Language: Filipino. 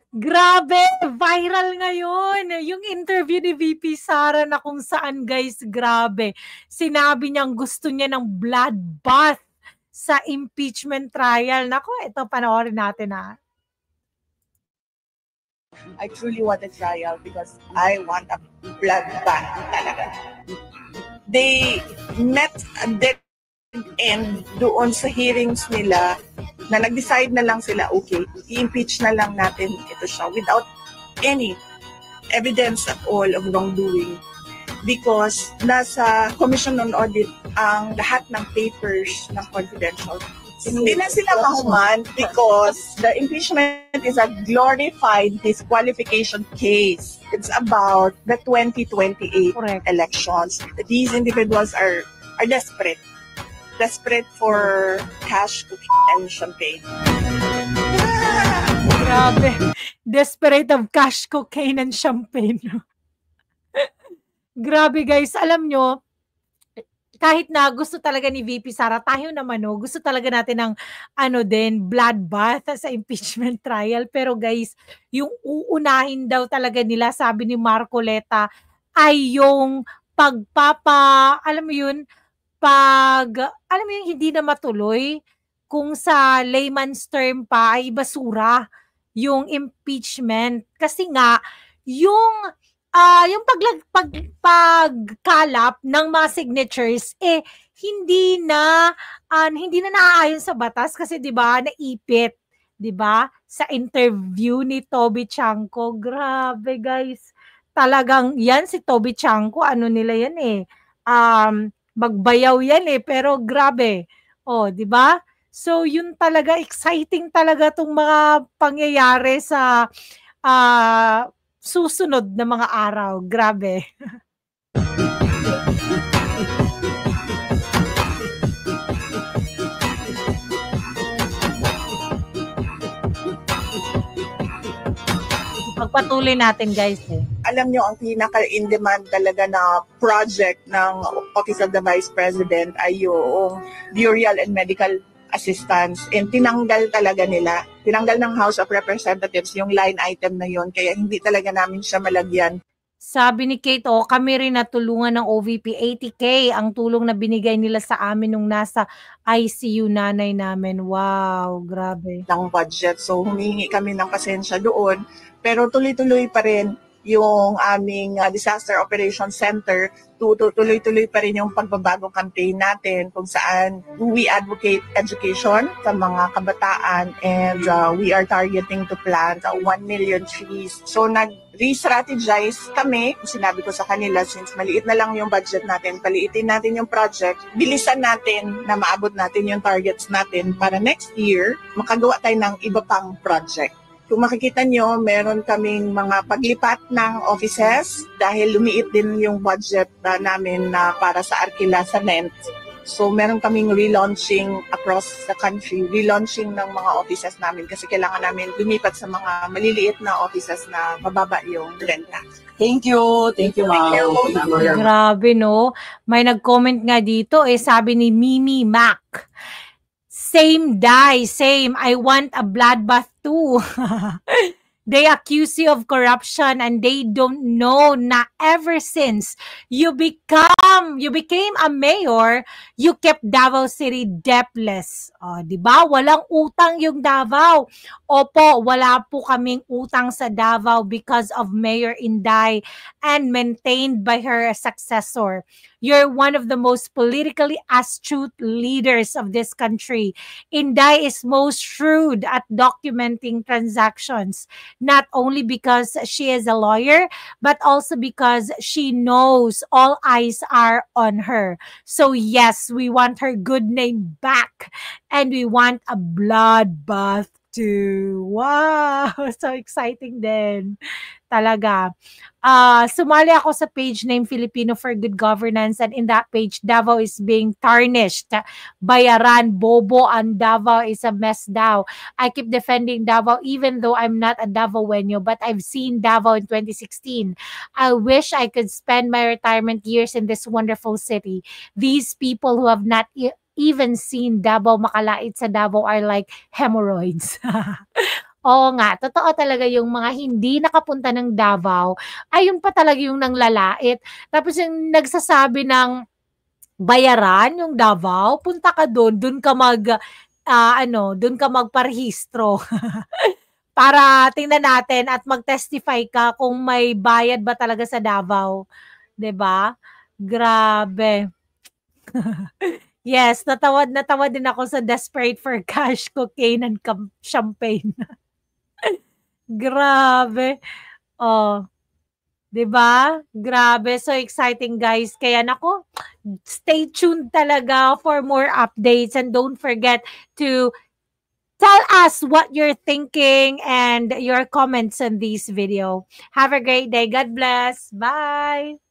Grabe, viral ngayon yung interview ni VP Sara na kung saan guys, grabe. Sinabi niyang gusto niya ng bloodbath sa impeachment trial. Naku, ito panoorin natin ha. I truly want a trial because I want a bloodbath talaga. They met a dead end doon sa hearings nila na nag-decide na lang sila, okay, i-impeach na lang natin ito siya without any evidence at all of wrongdoing because nasa Commission on Audit ang lahat ng papers ng confidential. Hindi na sila mahuman because the impeachment is a glorified disqualification case. It's about the 2028 elections. These individuals are desperate for cash, cookie, and champagne. Grabe. Desperate of cash, cocaine, and champagne. Grabe guys, alam nyo, kahit na gusto talaga ni VP Sara, tayo naman gusto talaga natin ng bloodbath sa impeachment trial. Pero guys, yung uunahin daw talaga nila, sabi ni Marcoleta, ay yung hindi na matuloy, kung sa layman's term pa ay basura yung impeachment. Kasi nga, yung pagkalap ng mga signatures hindi na naaayon sa batas kasi 'di ba naipit, 'di ba, sa interview ni Toby Chanco. Grabe guys. Talagang yan si Toby Chanco, nila yan magbayaw yan pero grabe. 'Di ba? So yun talaga, exciting talaga tong mga pangyayari sa susunod na mga araw. Grabe. Pagpatuloy natin guys Alam nyo, ang pinaka-in-demand talaga na project ng Office of the Vice President ay yung burial and medical assistance, and tinanggal ng House of Representatives yung line item na yun, kaya hindi talaga namin siya malagyan. Sabi ni Kate, kami rin natulungan ng OVP, 80K ang tulong na binigay nila sa amin nung nasa ICU nanay namin. Wow, grabe. Ng budget, so humingi kami ng pasensya doon, pero tuloy-tuloy pa rin yung aming Disaster Operations Center, tuloy-tuloy pa rin yung pagbabagong campaign natin kung saan we advocate education sa mga kabataan, and we are targeting to plant 1 million trees. So nag-re-strategize kami. Sinabi ko sa kanila, since maliit na lang yung budget natin, paliitin natin yung project, bilisan natin na maabot natin yung targets natin para next year makagawa tayo ng iba pang project. Kung makikita nyo, meron kaming mga paglipat ng offices dahil lumiit din yung budget namin para sa Arkila sa NENT. So meron kaming relaunching across the country, relaunching ng mga offices namin kasi kailangan namin lumipat sa mga maliliit na offices na mababa yung renta. Thank you. Thank you, ma'am. Grabe, no? May nag-comment nga dito, sabi ni Mimi Mac. Same die, same. I want a bloodbath too. They accuse you of corruption and they don't know na ever since you became a mayor, you kept Davao City debtless. Diba? Walang utang yung Davao. Opo, wala po kaming utang sa Davao because of Mayor Inday and maintained by her successor. You're one of the most politically astute leaders of this country. Inday is most shrewd at documenting transactions, not only because she is a lawyer, but also because she knows all eyes are on her. So yes, we want her good name back, and we want a bloodbath too. Wow! So exciting din. Talaga. Sumali ako sa page named Filipino for Good Governance, and in that page, Davao is being tarnished. Bayaran, bobo, and Davao is a mess daw. I keep defending Davao even though I'm not a Davaoenyo, but I've seen Davao in 2016. I wish I could spend my retirement years in this wonderful city. These people who have not even seen Davao, makalait sa Davao, are like hemorrhoids. Oo nga, totoo talaga yung mga hindi nakapunta ng Davao, ayun pa talaga yung nanglalait. Tapos yung nagsasabi ng bayaran yung Davao, punta ka dun ka dun ka magparehistro para tingnan natin at mag-testify ka kung may bayad ba talaga sa Davao, 'di ba? Grabe. Yes, natawa din ako sa Desperate for Cash, Cocaine and Champagne. Grabe. Oh, 'di ba? Grabe, so exciting guys. Kaya naku, stay tuned talaga for more updates and don't forget to tell us what you're thinking and your comments on this video. Have a great day. God bless. Bye.